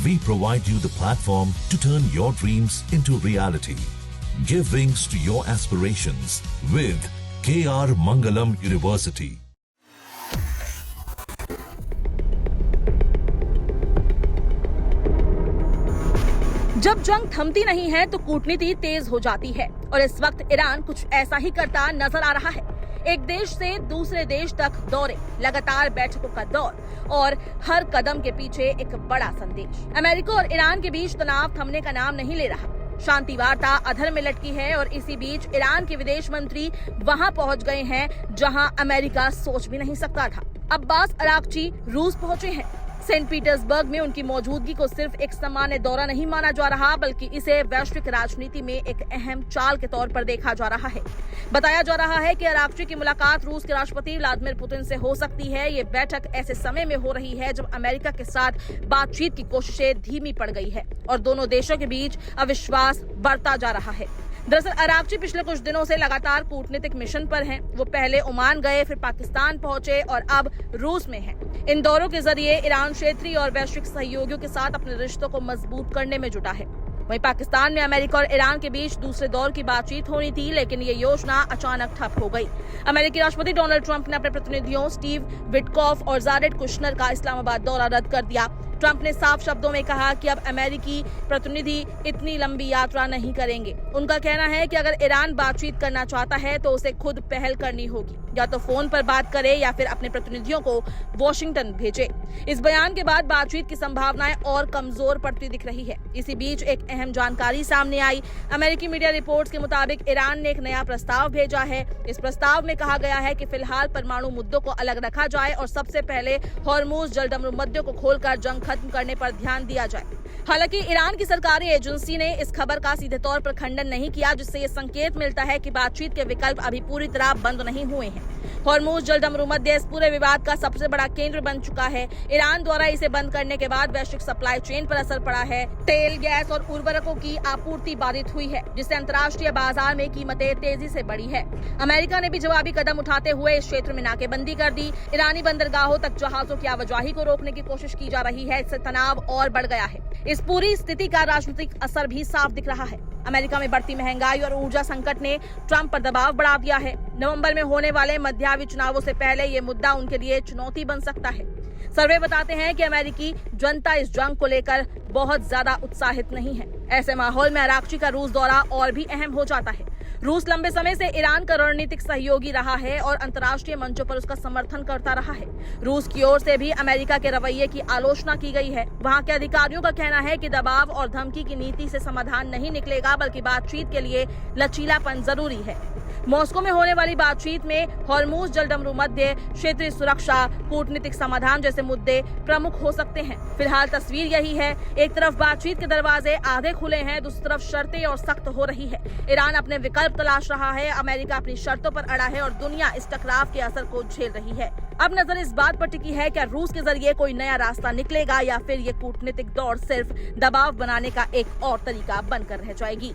We provide you the platform to turn your dreams into reality. Give wings to your aspirations with KR Mangalam University. जब जंग थमती नहीं है तो कूटनीति तेज हो जाती है और इस वक्त ईरान कुछ ऐसा ही करता नजर आ रहा है। एक देश से दूसरे देश तक दौरे, लगातार बैठकों का दौर और हर कदम के पीछे एक बड़ा संदेश। अमेरिका और ईरान के बीच तनाव थमने का नाम नहीं ले रहा। शांति वार्ता अधर में लटकी है और इसी बीच ईरान के विदेश मंत्री वहां पहुंच गए हैं जहां अमेरिका सोच भी नहीं सकता था। अब्बास अराक्ची रूस पहुंचे हैं। सेंट पीटर्सबर्ग में उनकी मौजूदगी को सिर्फ एक सामान्य दौरा नहीं माना जा रहा, बल्कि इसे वैश्विक राजनीति में एक अहम चाल के तौर पर देखा जा रहा है। बताया जा रहा है कि अराक्ची की मुलाकात रूस के राष्ट्रपति व्लादिमीर पुतिन से हो सकती है। ये बैठक ऐसे समय में हो रही है जब अमेरिका के साथ बातचीत की कोशिशें धीमी पड़ गई है और दोनों देशों के बीच अविश्वास बढ़ता जा रहा है। दरअसल अराक्ची पिछले कुछ दिनों से लगातार कूटनीतिक मिशन पर हैं। वो पहले ओमान गए, फिर पाकिस्तान पहुंचे और अब रूस में हैं। इन दौरों के जरिए ईरान क्षेत्रीय और वैश्विक सहयोगियों के साथ अपने रिश्तों को मजबूत करने में जुटा है। वहीं पाकिस्तान में अमेरिका और ईरान के बीच दूसरे दौर की बातचीत होनी थी, लेकिन ये योजना अचानक ठप हो गई। अमेरिकी राष्ट्रपति डोनाल्ड ट्रंप ने अपने प्रतिनिधियों स्टीव विटकॉफ और जारेड कुशनर का इस्लामाबाद दौरा रद्द कर दिया। ट्रंप ने साफ शब्दों में कहा कि अब अमेरिकी प्रतिनिधि इतनी लंबी यात्रा नहीं करेंगे। उनका कहना है कि अगर ईरान बातचीत करना चाहता है तो उसे खुद पहल करनी होगी, या तो फोन पर बात करे या फिर अपने प्रतिनिधियों को वॉशिंगटन भेजे। इस बयान के बाद बातचीत की संभावनाएं और कमजोर पड़ती दिख रही है। इसी बीच एक अहम जानकारी सामने आई। अमेरिकी मीडिया रिपोर्ट्स के मुताबिक ईरान ने एक नया प्रस्ताव भेजा है। इस प्रस्ताव में कहा गया है कि फिलहाल परमाणु मुद्दों को अलग रखा जाए और सबसे पहले हॉर्मुज जलडमरू मध्य को खोलकर जंग खत्म करने पर ध्यान दिया जाए। हालांकि ईरान की सरकारी एजेंसी ने इस खबर का सीधे तौर पर खंडन नहीं किया, जिससे ये संकेत मिलता है कि बातचीत के विकल्प अभी पूरी तरह बंद नहीं हुए हैं। हॉर्मुज जलडमरू मध्य इस पूरे विवाद का सबसे बड़ा केंद्र बन चुका है। ईरान द्वारा इसे बंद करने के बाद वैश्विक सप्लाई चेन पर असर पड़ा है। तेल, गैस और उर्वरकों की आपूर्ति बाधित हुई है, जिससे अंतर्राष्ट्रीय बाजार में कीमतें तेजी से बढ़ी है। अमेरिका ने भी जवाबी कदम उठाते हुए इस क्षेत्र में नाकेबंदी कर दी। ईरानी बंदरगाहों तक जहाजों की आवाजाही को रोकने की कोशिश की जा रही है। इससे तनाव और बढ़ गया है। इस पूरी स्थिति का राजनीतिक असर भी साफ दिख रहा है। अमेरिका में बढ़ती महंगाई और ऊर्जा संकट ने ट्रंप पर दबाव बढ़ा दिया है। नवंबर में होने वाले मध्यावधि चुनावों से पहले ये मुद्दा उनके लिए चुनौती बन सकता है। सर्वे बताते हैं कि अमेरिकी जनता इस जंग को लेकर बहुत ज्यादा उत्साहित नहीं है। ऐसे माहौल में अराक्ची का रूस दौरा और भी अहम हो जाता है। रूस लंबे समय से ईरान का रणनीतिक सहयोगी रहा है और अंतर्राष्ट्रीय मंचों पर उसका समर्थन करता रहा है। रूस की ओर से भी अमेरिका के रवैये की आलोचना की गई है। वहां के अधिकारियों का कहना है कि दबाव और धमकी की नीति से समाधान नहीं निकलेगा, बल्कि बातचीत के लिए लचीलापन जरूरी है। मॉस्को में होने वाली बातचीत में हॉर्मुज जलडमरू मध्य, क्षेत्रीय सुरक्षा, कूटनीतिक समाधान जैसे मुद्दे प्रमुख हो सकते हैं। फिलहाल तस्वीर यही है। एक तरफ बातचीत के दरवाजे आधे खुले हैं, दूसरी तरफ शर्तें और सख्त हो रही है। ईरान अपने विकल्प तलाश रहा है, अमेरिका अपनी शर्तों पर अड़ा है और दुनिया इस टकराव के असर को झेल रही है। अब नजर इस बात पर टिकी है, क्या रूस के जरिए कोई नया रास्ता निकलेगा या फिर ये कूटनीतिक दौड़ सिर्फ दबाव बनाने का एक और तरीका बनकर रह जाएगी।